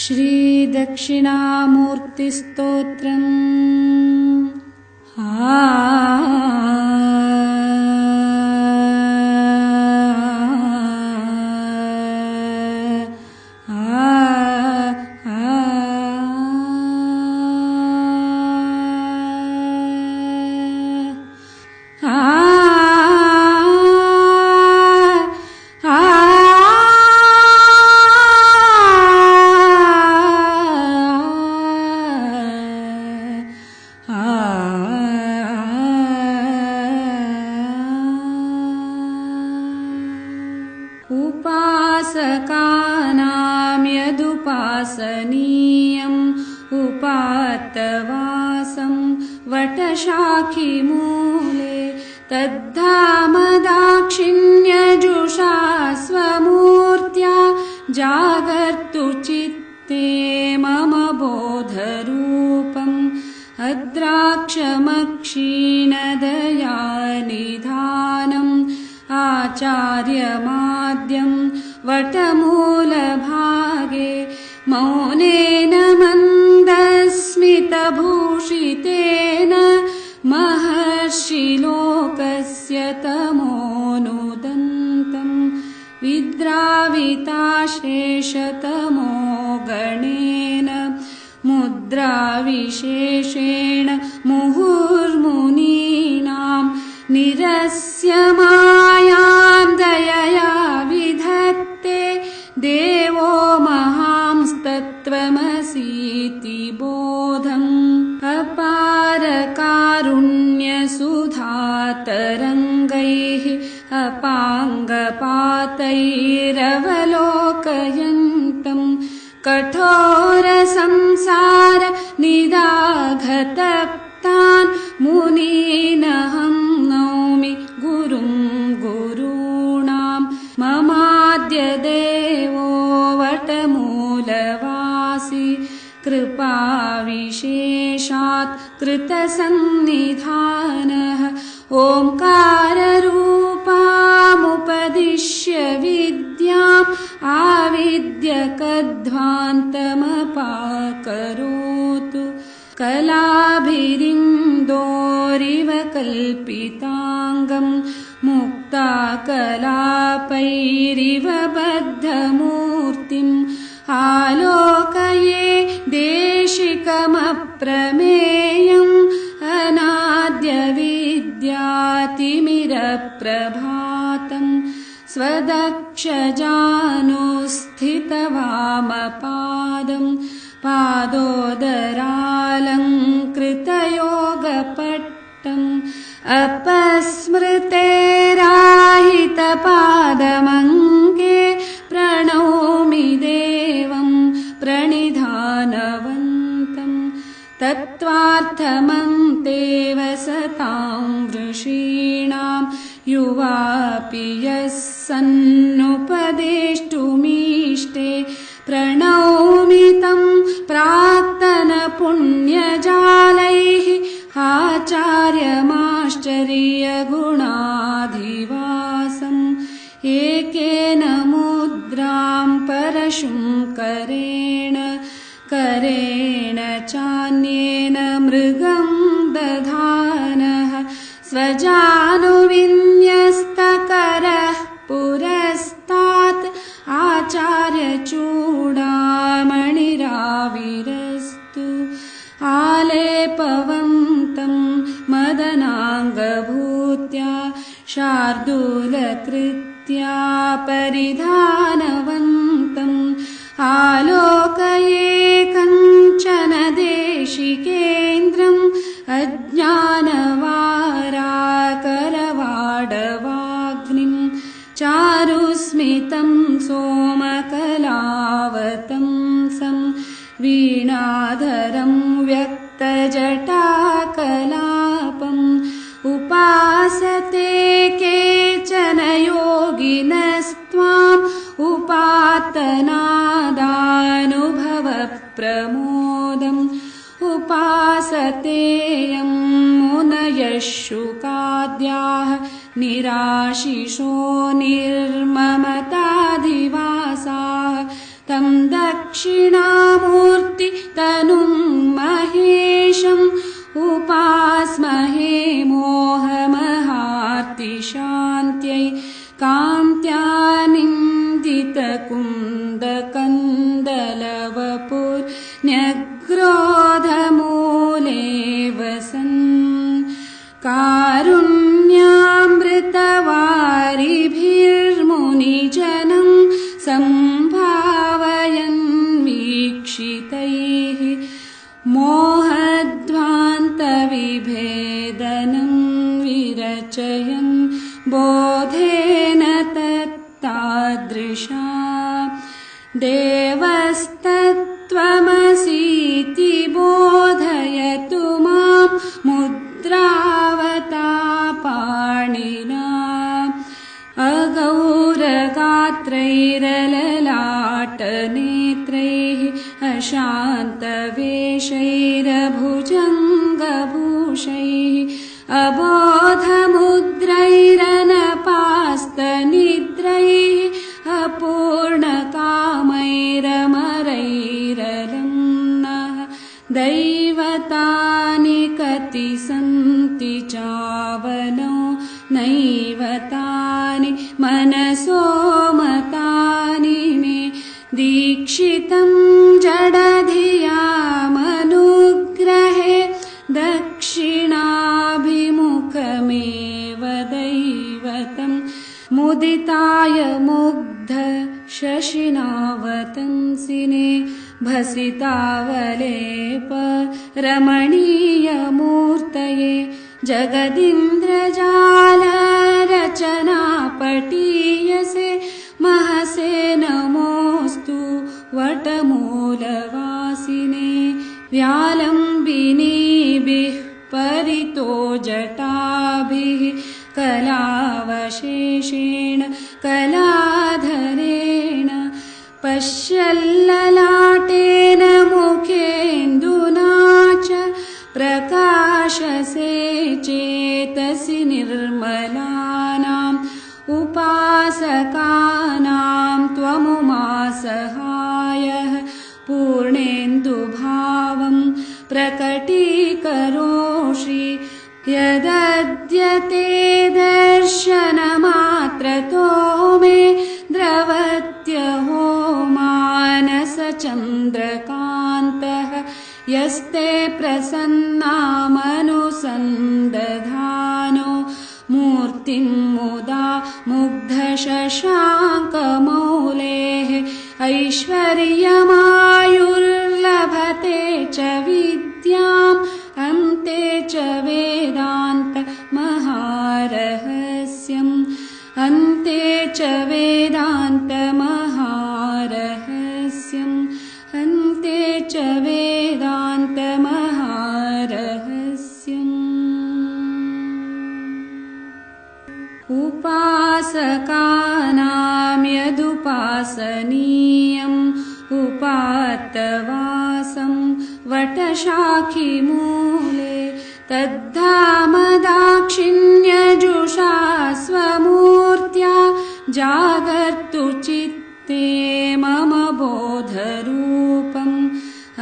श्रीदक्षिणामूर्तिस्तोत्रम्। उपासकानां यदुपासनीयम् उपात्तवासं वटशाखिमूले तद्धाम दाक्षिण्यजुषा स्वमूर्त्या जागर्तु चित्ते मम बोधरूपम् अद्राक्षमक्षीणदयानिधानम् आचार्यमाद्यं वटमूलभागे मौनेन मन्दस्मितभूषितेन महर्षिलोकस्य तमोनुदन्तम् विद्राविताशेषतमो गणेन मुद्राविशेषेण मुहुर्मुनीनां निरस्य मायां दयया विधत्ते देवो महांस्तत्त्वमसीति बोधम् अपारकारुण्यसुधातरङ्गैः अपाङ्गपातैरवलोकयन्तम् कठोरसंसार निदाघतप्तान् मुनीनहं नौमि गुरुं गुरूणां ममाद्य देवो वटमूलवासी कृपाविशेषात् कृतसन्निधानः ओङ्काररूपामुपदिश्य विद्याम् आविद्य कध्वान्तमपाकरोतु कलाभिरिन्दोरिव कल्पिताङ्गं मुक्ताकलापैरिव बद्धमूर्तिम् आलोकये देशिकमप्रमेयम् अनाद्यविद्यातिमिरप्रभातम् स्वदक्षजानुस्थितवामपादम् पादोदरालङ्कृतयोगपट्टम् अपस्मृतेराहितपादमङ्गे प्रणौमि देवं प्रणिधानवन्तम् तत्त्वार्थमन्तेव सतां वृषीणां युवापि यः सन्नुपदेष्टुमीष्टे प्रणौमि तं प्राक्तनपुण्यजालैः आचार्यमाश्चर्यगुणाधिवासम् एकेन मुद्रां परशुं करेण चान्येन मृगं दधानः स्वजानुविन्यस्तकरः पुरस्तात् आचार्यचूडामणिराविरस्तु आलेपवन्तं मदनाङ्गभूत्या शार्दूलकृत्या परिधानवन्तम् आलोकये कञ्चन देशिकेन्द्रम् अज्ञानवाराकरवाडवाग्निम् चारुस्मितं सोमकलावतंसं वीणाधरं व्यक्तजटाकलापम् उपासते केचन योगिनस्त्वाम् उपात्तनादानुभवप्रमोदम् उपासतेयं मुनयः शुकाद्याः निराशिषो निर्ममताधिवासाः तं दक्षिणामूर्ति तनुं महेशम् उपास्महे मोहमहार्तिशान्त्यै कान्त्यानिन्दितकुन्दकन्दलवपुर्न्यग्रोधमूले वसन् कारुण्यामृतवारिभिर्मुनिजनं सम्भावयन् वीक्षितैः मोहध्वान्तविभेदनं विरचयन् बोधेन तत्तादृशा देवस्तत्त्वमसीति बोधयतु मां मुद्रावता पाणिना अगौरगात्रैरललाटनेत्रैः अशान्तवेषैरभुजङ्गभूषैः अबोधमुद्रैरनपास्तनिद्रैः अपूर्णकामैरमरैरलम्नः दैवतानि कति सन्ति चावनो नैव तानि मनसो मतानि मे दीक्षितं जडधियामनुग्रहे दक्षिणाभिमुखमेव दैवतं मुदिताय मुग्ध शशिनावतंसिने भसितावलेप रमणीयमूर्तये जगदिन्द्रजालरचनापटीयसे महसे नमोऽस्तु वटमूलवासिने व्यालम्बिनीभिः परितो जटाभिः कलावशेषेण कलाधरेण पश्यल्ललाटेन मुखेन्दुना च प्रकाशसे चेतसि निर्मलानाम् उपासकानां त्वमुमासहायः पूर्णेन्दुभावं प्रकटीकरोषि यदद्यते दर्शनमात्रतो मे द्रवत्यहो मानसचन्द्रकान्तः यस्ते प्रसन्नामनुसन्दधानो मूर्तिं मुदा मुग्धशशाङ्कमौलेः ऐश्वर्यमायुर्लभते च विद्याम् अन्ते च वेदान्तमहारहस्यम् अन्ते च वेदान्तमहारहस्यम् अन्ते च वेदान्तमहारहस्यम् उपासकानां यदुपासनीयम् उपात्तवासं वटशाखिमूले तद्धाम दाक्षिण्यजुषा स्वमूर्त्या जागर्तु चित्ते मम बोधरूपम्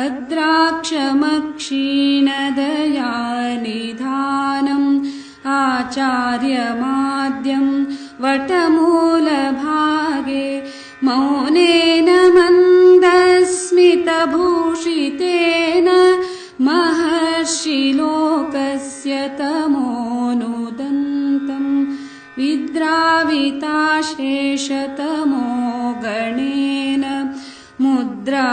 अद्राक्षमक्षीणदयानिधानम् आचार्यमाद्यं वटमूलभागे मौनेन मन्दस्मितभूषितेन महर्षिलोकस्य तमोनुदन्तम् विद्राविताशेषतमो गणेन मुद्राविशेषेण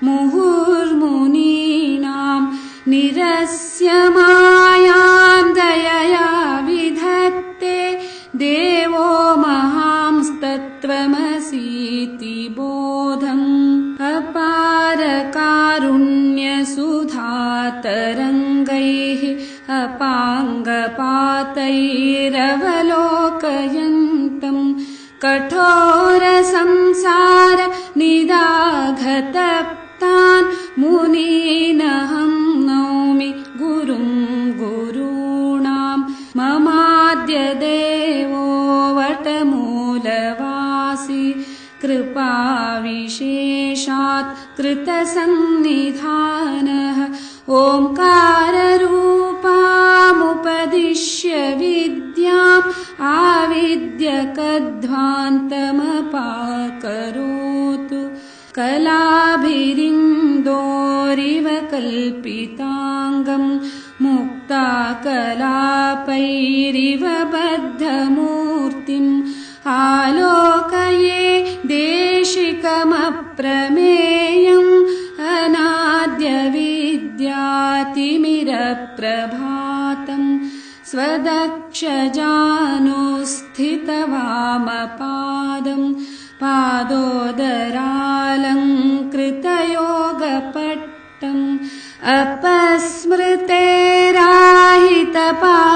मुहुर्मुनीनां निरस्य मायां दयया विधत्ते देवो महांस्तत्त्वमसीति बोधम् अपारकारुण्यसुधातरङ्गैः अपाङ्गपातैरवलोकयन्तम् कठोरसंसार निदाघतप्तान् मुनीनहं नौमि गुरुं गुरूणां ममाद्य देवो वटमूलवासी कृपाविशेषात् कृतसन्निधानः ओङ्काररूपामुपदिश्य विद्याम् आविद्यकध्वान्तमपाकरोतु कलाभिरिन्दोरिव कल्पिताङ्गम् मुक्ताकलापैरिव बद्धमूर्तिम् आलोकये देशिकमप्रमेयम् अनाद्यविद्यातिमिरप्रभातम् स्वदक्षजानुस्थितवामपादम् पादोदरालङ्कृतयोगपट्टम्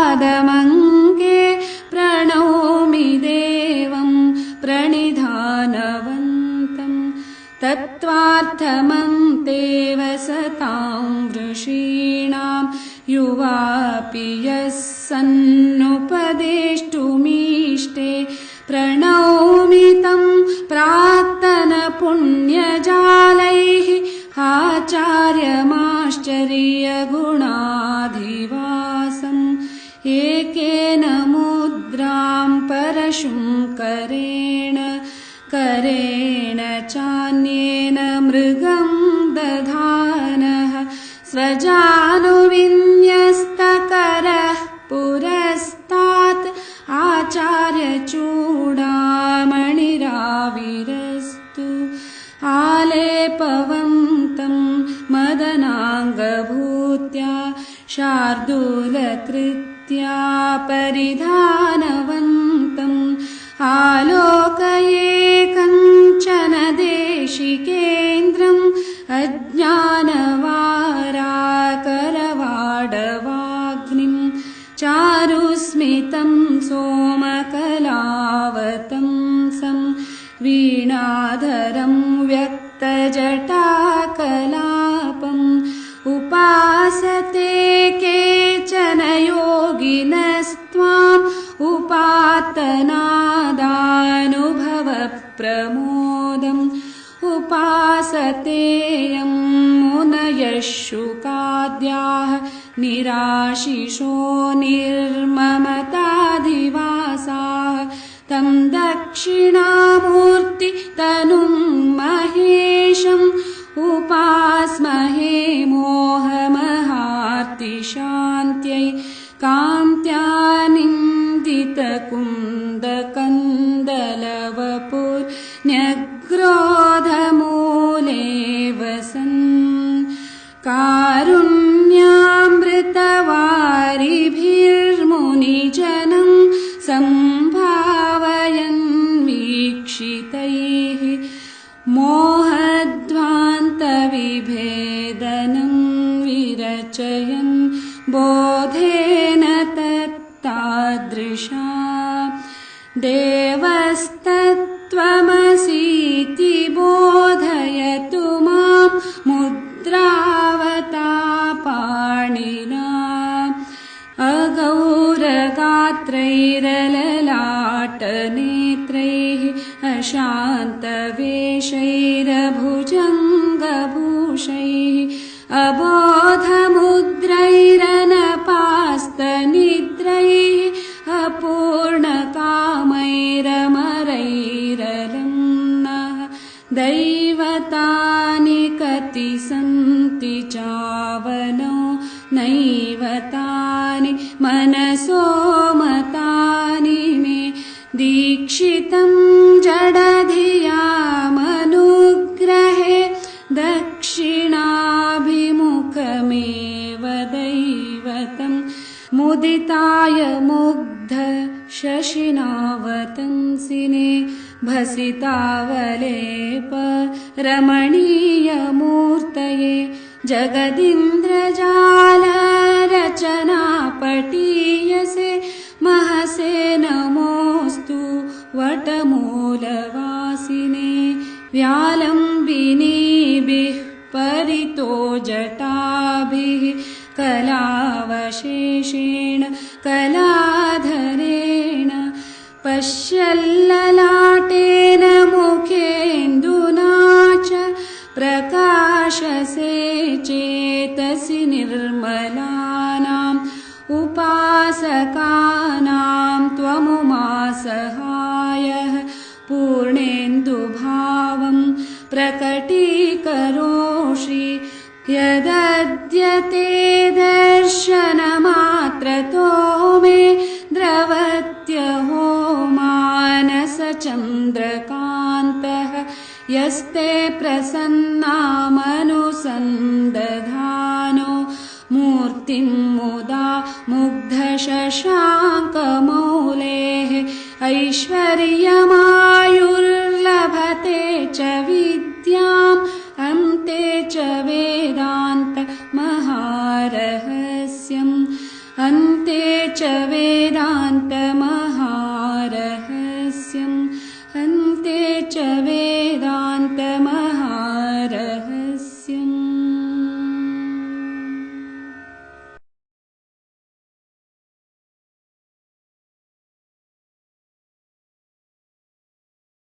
अपस्मृतेराहितपादमङ्गे प्रणौमि देवम् प्रणिधानवन्तम् तत्त्वार्थमन्तेव सताम् वृषीणाम् युवापि यः सन्नुपदेष्टुमीष्टे प्रणौमि तम् प्राक्तनपुण्यजालैः आचार्यमाश्चर्यगुणाधिवासम् एकेन मुद्राम् परशुम् करेण चान्येन मृगम् दधानः स्वजानुविन्यस्तकरः पुरस्तात् आचार्यचूडामणिराविरस्तु आलेपवन्तम् मदनाङ्गभूत्या शार्दूलकृत्या परिधानवन्तम् आलोकये कञ्चन देशिकेन्द्रम् अज्ञानवाराकरवाडवाग्निम् चारुस्मितम् सोमकलावतंसम् वीणाधरम् व्यक्तजटाकलापम् उपासते केचन योगिनस्त्वाम् उपात्तनादानुभवप्रमोदम् उपासतेयम् मुनयः शुकाद्याः निराशिषो निर्ममताधिवासाः तम् दक्षिणामूर्ति तनुम् महेशम् उपास्महे मोहमहार्तिशान्त्यै कान्त्यानिन्दितकुन्दकन्दलवपुर्न्यग्रोधमूले वसन् कारुण्यामृतवारिभिर्मुनिजनम् सम्भावयन् वीक्षितैः मोहध्वान्तविभेदनम् विरचयन् बोधेन तत्तादृशा देवस्तत्त्वमसीति बोधयतु माम् मुद्रावतापाणिना अगौरगात्रैरललाटनेत्रैः अशान्तवेषैरभुजङ्गभूषैः अबोधमुद्रैरनपास्तनिद्रैः अपूर्णकामैरमरैरलम्नः दैवतानि कति सन्ति चावनो नैव तानि मनसो मतानि मे दीक्षितम् जडधियामनुग्रहे दक्षिणाभिमुखमेव दैवतम् मुदिताय मुग्ध शशिनावतंसिने भसितावलेप रमणीयमूर्तये जगदीन्द्रजालरचनापटीयसे महसे नमोऽस्तु वटमूलवासिने व्यालम्बिनीभिः परितो जटाभिः कलावशेषेण कलाधरेण पश्यल्ललाटेन मुखे सहसे चेतसि निर्मलानाम् उपासकानां त्वमुमा सहायः पूर्णेन्दुभावं प्रकटीकरोषि यदद्यते दर्शनमात्रतो मे द्रवत्यहो मानसचन्द्रकान्तः यस्ते प्रसन्नामनुसन्दधानो मूर्तिं मुदा मुग्धशशाङ्कमौलेः ऐश्वर्यमायुर्लभते च विद्या